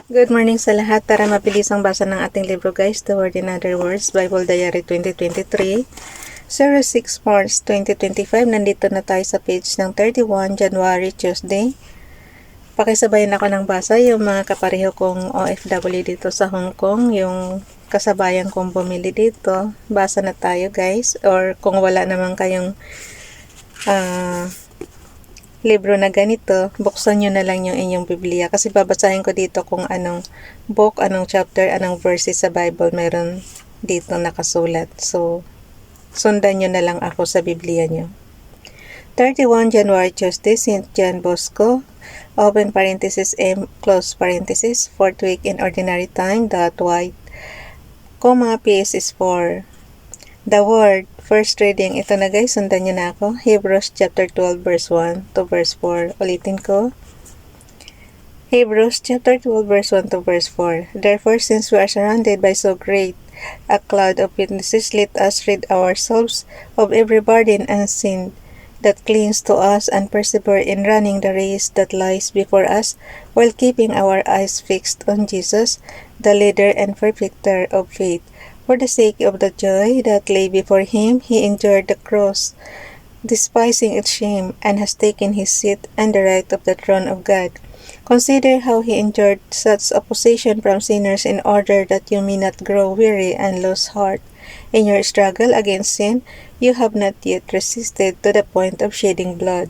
Good morning sa lahat. Tara mabilis ang basa ng ating libro guys. The Word in Other Words, Bible Diary 2023. 06 March 2025. Nandito na tayo sa page ng 31, January, Tuesday. Pakisabayan ako ng basa yung mga kapareho kong OFW dito sa Hong Kong. Yung kasabayan kong bumili dito. Basa na tayo guys. Or kung wala naman kayong libro na ganito, buksan nyo na lang yung inyong Biblia. Kasi babasahin ko dito kung anong book, anong chapter, anong verses sa Bible meron dito nakasulat. So, sundan nyo na lang ako sa Biblia nyo. 31 January Tuesday, St. John Bosco, open parenthesis M, close parenthesis, 4th week in ordinary time, dot white, comma, PS is 4. The Word, first reading, ito na guys, sundan nyo na ako. Hebrews chapter 12 verse 1 to verse 4. Ulitin ko. Hebrews chapter 12 verse 1 to verse 4. Therefore, since we are surrounded by so great a cloud of witnesses, let us rid ourselves of every burden and sin that clings to us and persevere in running the race that lies before us, while keeping our eyes fixed on Jesus, the leader and perfecter of faith. For the sake of the joy that lay before him, he endured the cross, despising its shame, and has taken his seat on the right of the throne of God. Consider how he endured such opposition from sinners in order that you may not grow weary and lose heart. In your struggle against sin, you have not yet resisted to the point of shedding blood.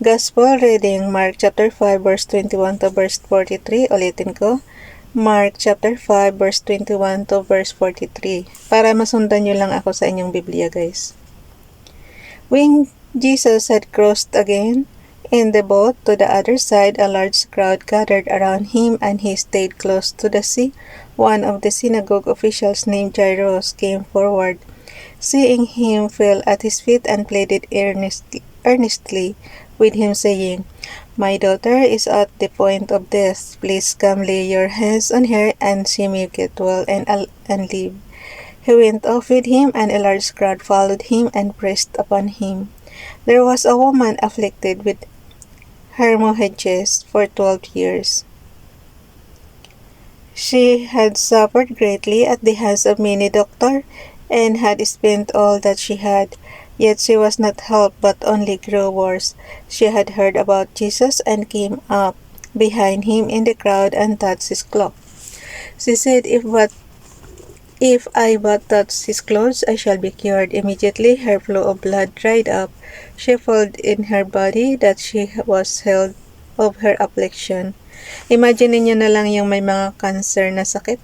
Gospel reading, Mark chapter 5 verse 21 to verse 43. Ulitin ko. Mark chapter 5 verse 21 to verse 43. Para masundan nyo lang ako sa inyong Biblia guys. When Jesus had crossed again in the boat to the other side, a large crowd gathered around him and he stayed close to the sea. One of the synagogue officials named Jairus came forward. Seeing him, fell at his feet and pleaded earnestly with him, saying, "My daughter is at the point of death. Please come lay your hands on her and she may get well and live." He went off with him, and a large crowd followed him and pressed upon him. There was a woman afflicted with hemorrhages for 12 years. She had suffered greatly at the hands of many doctors and had spent all that she had. Yet she was not helped, but only grew worse. She had heard about Jesus and came up behind him in the crowd and touched his cloak. She said, If I but touch his clothes, I shall be cured." Immediately her flow of blood dried up. She felt in her body that she was healed of her affliction. Imagine niyo na lang yung may mga cancer na sakit.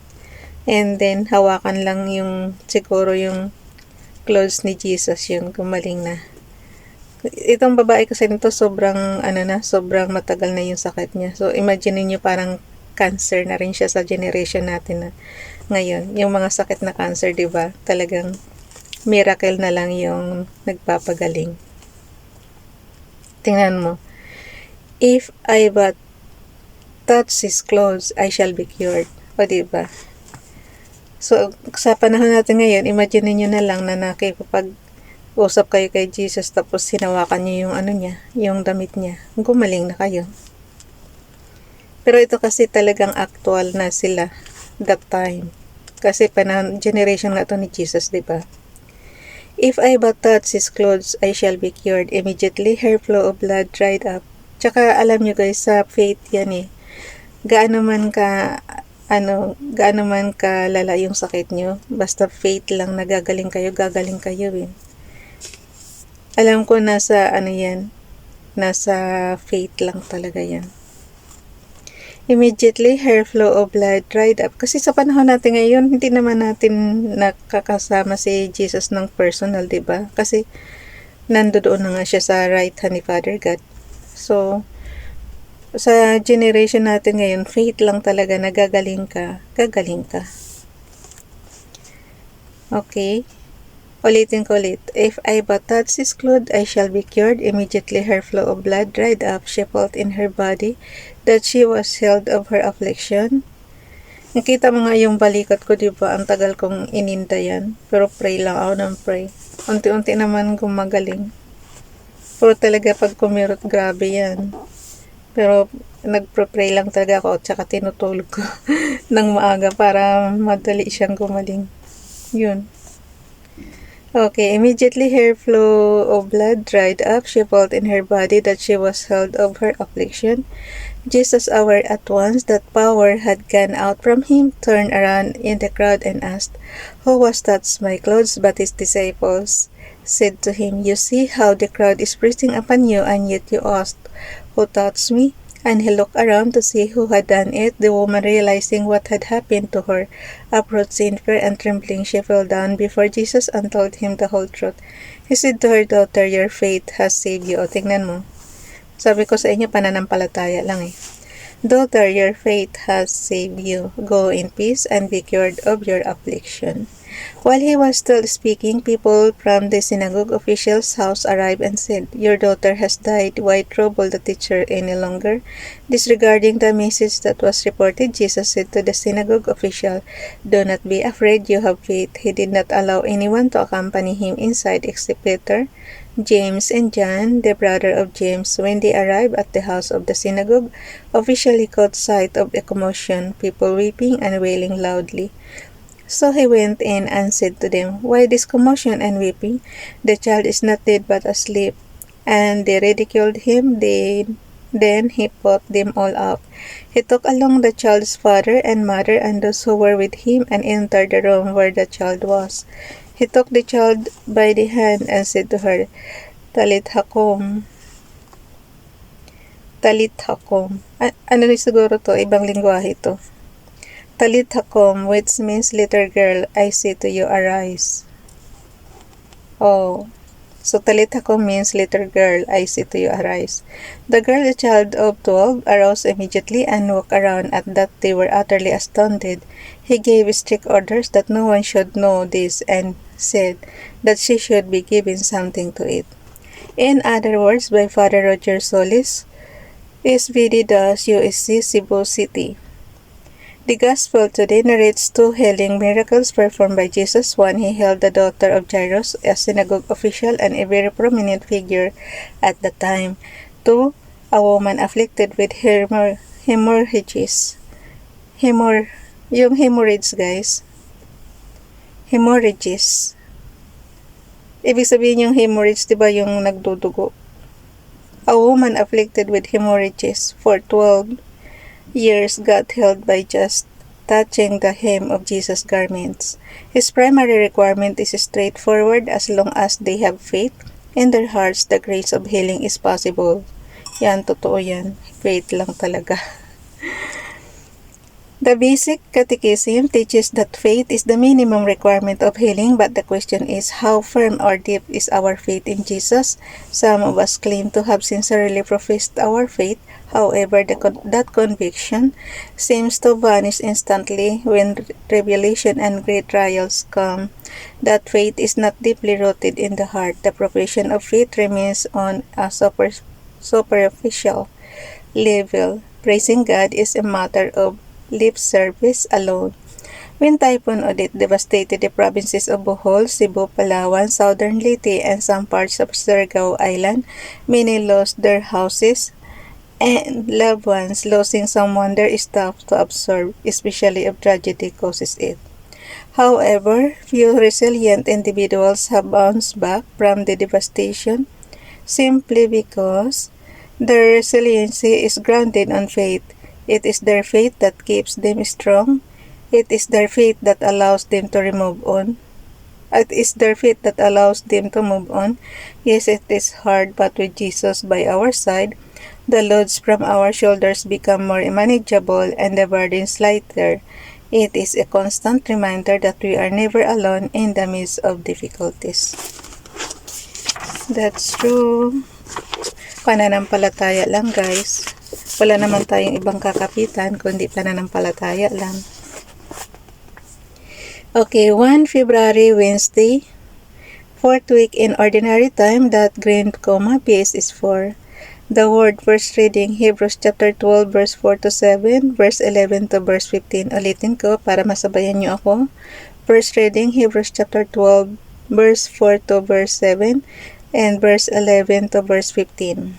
And then, hawakan lang yung, siguro yung clothes ni Jesus, yung gumaling na. Itong babae kasi nito, sobrang matagal na yung sakit niya. So, imagine niyo parang cancer na rin siya sa generation natin na ngayon. Yung mga sakit na cancer, di ba? Talagang miracle na lang yung nagpapagaling. Tingnan mo. If I but touch his clothes, I shall be cured. O, di ba? So, sa panahon natin ngayon, imagine niyo na lang na nakipag-usap kayo kay Jesus tapos hinawakan niyo yung niya, yung damit niya. Gumaling na kayo. Pero ito kasi talagang actual na sila that time. Kasi panahon, generation nga to ni Jesus, di ba? If I but touch his clothes, I shall be cured. Immediately, her flow of blood dried up. Tsaka alam niyo guys, sa faith yan eh. Gaano man ka lala yung sakit nyo, basta faith lang na gagaling kayo eh. Alam ko nasa faith lang talaga yan. Immediately her flow of blood dried up. Kasi sa panahon natin ngayon, hindi naman natin nakakasama si Jesus ng personal, diba? Kasi nandoon na nga siya sa right hand ni Father God. So, sa generation natin ngayon, faith lang talaga na gagaling ka. Okay? Ulitin ko ulit. If I but touch his clothes, I shall be cured. Immediately her flow of blood dried up. She felt in her body that she was healed of her affliction. Nakita mo nga yung balikat ko, diba? Ang tagal kong ininda yan. Pero pray lang ako ng pray. Unti-unti naman gumagaling. Pero talaga pag kumirot, grabe yan. Pero nagpro-pray lang talaga ako, tsaka tinutulog ko ng maaga para madali siyang gumaling. Yun. Okay, immediately her flow of blood dried up. She felt in her body that she was healed of her affliction. Jesus, aware at once that power had gone out from him, turned around in the crowd and asked, "Who was touched my clothes?" But his disciples said to him, "You see how the crowd is pressing upon you, and yet you ask, 'Who touched me?'" And he looked around to see who had done it. The woman, realizing what had happened to her, approached in fear and trembling. She fell down before Jesus and told him the whole truth. He said to her, "Daughter, your faith has saved you." O, tingnan mo. Sabi ko sa inyo, pananampalataya lang eh. "Daughter, your faith has saved you. Go in peace and be cured of your affliction." While he was still speaking, people from the synagogue official's house arrived and said, "Your daughter has died. Why trouble the teacher any longer?" Disregarding the message that was reported, Jesus said to the synagogue official, "Do not be afraid, you have faith." He did not allow anyone to accompany him inside except Peter, James, and John, the brother of James. When they arrived at the house of the synagogue official, he caught sight of a commotion, people weeping and wailing loudly. So he went in and said to them, "Why this commotion and weeping? The child is not dead but asleep." And they ridiculed him. Then he put them all up. He took along the child's father and mother and those who were with him and entered the room where the child was. He took the child by the hand and said to her, "Talit hakum." Talit hakum. Ano siguro to? Ibang lingwahe to. Talit hakum, which means, "Little girl, I say to you, arise." Oh, so talit hakum means, "Little girl, I say to you, arise." The girl, a child of 12, arose immediately and walked around. At that they were utterly astounded. He gave strict orders that no one should know this and said that she should be given something to eat. In other words, by Father Roger Solis, SVD-USC Cebu City. The Gospel today narrates two healing miracles performed by Jesus. One, he healed the daughter of Jairus, a synagogue official and a very prominent figure at the time. Two, a woman afflicted with hemorrhages. Yung hemorrhage, guys. Hemorrhages. Ibig sabihin yung hemorrhage, diba yung nagdudugo? A woman afflicted with hemorrhages for 12 years got healed by just touching the hem of Jesus' garments. His primary requirement is straightforward: as long as they have faith in their hearts, the grace of healing is possible. Yan, totoo yan. Faith lang talaga. The basic catechism teaches that faith is the minimum requirement of healing, but the question is, how firm or deep is our faith in Jesus? Some of us claim to have sincerely professed our faith. However, that conviction seems to vanish instantly when tribulation and great trials come. That faith is not deeply rooted in the heart. The profession of faith remains on a superficial level. Praising God is a matter of lip service alone. When Typhoon Odette devastated the provinces of Bohol, Cebu, Palawan, southern Leyte, and some parts of Surigao Island, many lost their houses and loved ones. Losing someone there is tough to absorb, especially if tragedy causes it. However, few resilient individuals have bounced back from the devastation simply because their resiliency is grounded on faith. It is their faith that keeps them strong. It is their faith that allows them to move on. It is their faith that allows them to move on. Yes, it is hard, but with Jesus by our side, the loads from our shoulders become more manageable and the burdens lighter. It is a constant reminder that we are never alone in the midst of difficulties. That's true. Pananampalataya lang, guys. Wala naman tayong ibang kakapitan kundi pananampalataya lang. Okay, 1 February, Wednesday, 4th week in ordinary time. That green comma, PS is 4. The word first reading, Hebrews chapter 12 verse 4 to 7, verse 11 to verse 15. Ulitin ko para masabayan nyo ako. First reading, Hebrews chapter 12 verse 4 to verse 7, and verse 11 to verse 15.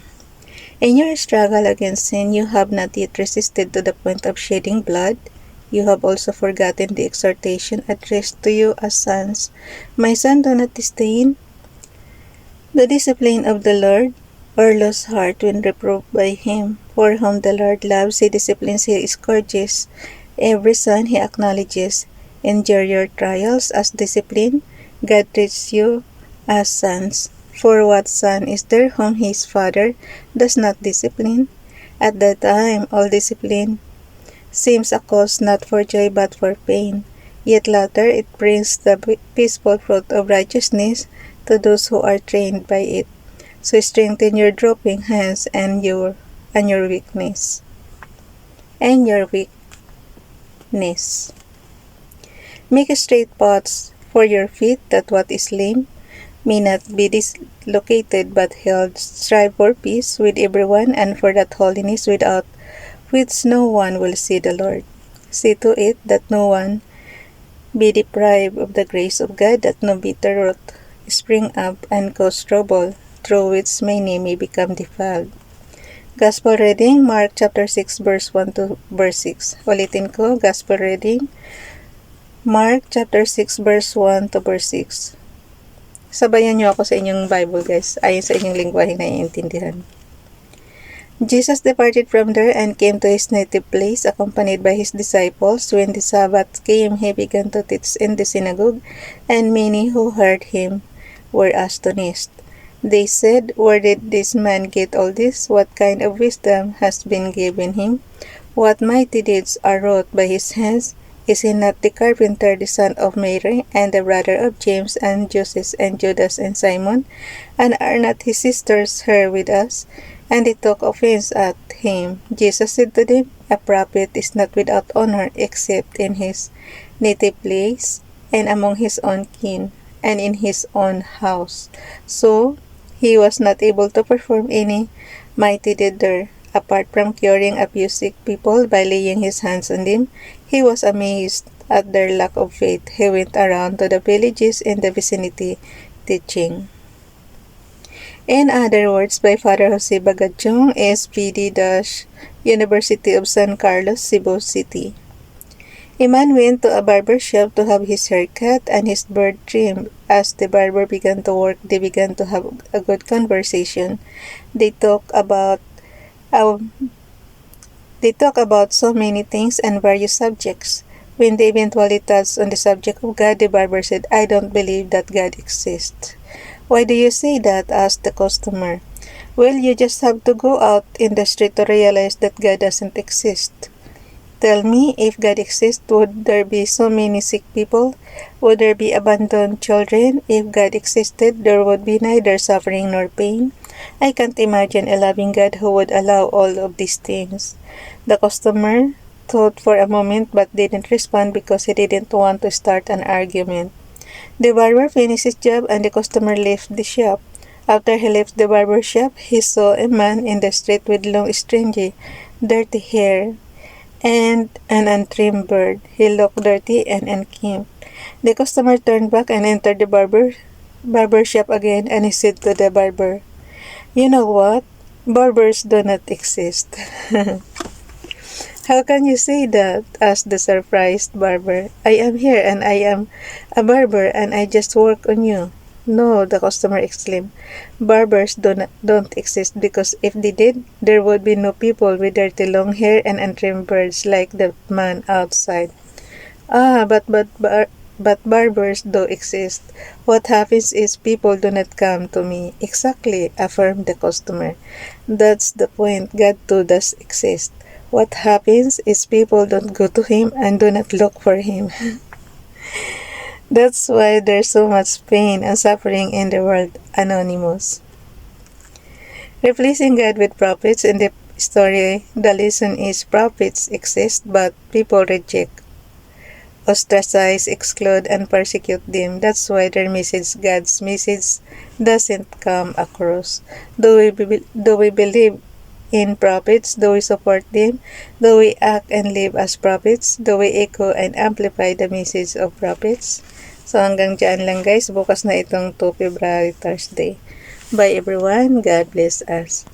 In your struggle against sin, you have not yet resisted to the point of shedding blood. You have also forgotten the exhortation addressed to you as sons. My son, do not disdain the discipline of the Lord, or lose heart when reproved by him. For whom the Lord loves, he disciplines, he scourges. Every son he acknowledges. Endure your trials as discipline. God treats you as sons. For what son is there whom his father does not discipline? At that time, all discipline seems a cause not for joy but for pain. Yet later it brings the peaceful fruit of righteousness to those who are trained by it. So strengthen your drooping hands and your weakness. And your weakness. Make straight paths for your feet, that what is lame may not be dislocated but held. Strive for peace with everyone and for that holiness without which no one will see the Lord. See to it that no one be deprived of the grace of God, that no bitter root spring up and cause trouble, through which many may become defiled. Gospel reading, Mark chapter 6 verse 1 to verse 6. Ulitin ko, Gospel reading, Mark chapter 6 verse 1 to verse 6. Sabayan niyo ako sa inyong Bible, guys, ayon sa inyong lingwahe na iintindihan. Jesus departed from there and came to his native place, accompanied by his disciples. When the Sabbath came, he began to teach in the synagogue, and many who heard him were astonished. They said, "Where did this man get all this? What kind of wisdom has been given him? What mighty deeds are wrought by his hands? Is he not the carpenter, the son of Mary, and the brother of James and Joses and Judas and Simon? And are not his sisters here with us?" And they took offense at him. Jesus said to them, "A prophet is not without honor except in his native place, and among his own kin, and in his own house." So he was not able to perform any mighty deed there. Apart from curing a few sick people by laying his hands on them, he was amazed at their lack of faith. He went around to the villages in the vicinity teaching. In other words, by Father Jose Bagachong, SPD-University of San Carlos, Cebu City. A man went to a barber shop to have his hair cut and his beard trimmed. As the barber began to work, they began to have a good conversation. They talk about so many things and various subjects. When they eventually touched on the subject of God, the barber said, "I don't believe that God exists." "Why do you say that?" asked the customer. "Well, you just have to go out in the street to realize that God doesn't exist. Tell me, if God exists, would there be so many sick people? Would there be abandoned children? If God existed, there would be neither suffering nor pain. I can't imagine a loving God who would allow all of these things." The customer thought for a moment but didn't respond because he didn't want to start an argument. The barber finished his job and the customer left the shop. After he left the barber shop, he saw a man in the street with long, stringy, dirty hair and an untrimmed beard. He looked dirty and unkempt. The customer turned back and entered the barber shop again, and he said to the barber, "You know what? Barbers do not exist." "How can you say that?" asked the surprised barber. "I am here and I am a barber and I just work on you." "No," the customer exclaimed. "Barbers don't exist, because if they did, there would be no people with dirty long hair and untrimmed beards like the man outside." "Ah, but barbers do exist. What happens is people do not come to me." "Exactly," affirmed the customer. "That's the point. God too does exist. What happens is people don't go to him and do not look for him." That's why there's so much pain and suffering in the world. Anonymous. Replacing God with prophets. In the story, the lesson is prophets exist, but people reject, ostracize, exclude, and persecute them. That's why their message, God's message, doesn't come across. Do we believe in prophets? Do we support them? Do we act and live as prophets? Do we echo and amplify the message of prophets? So hanggang dyan lang, guys. Bukas na itong 2 February Thursday. Bye everyone. God bless us.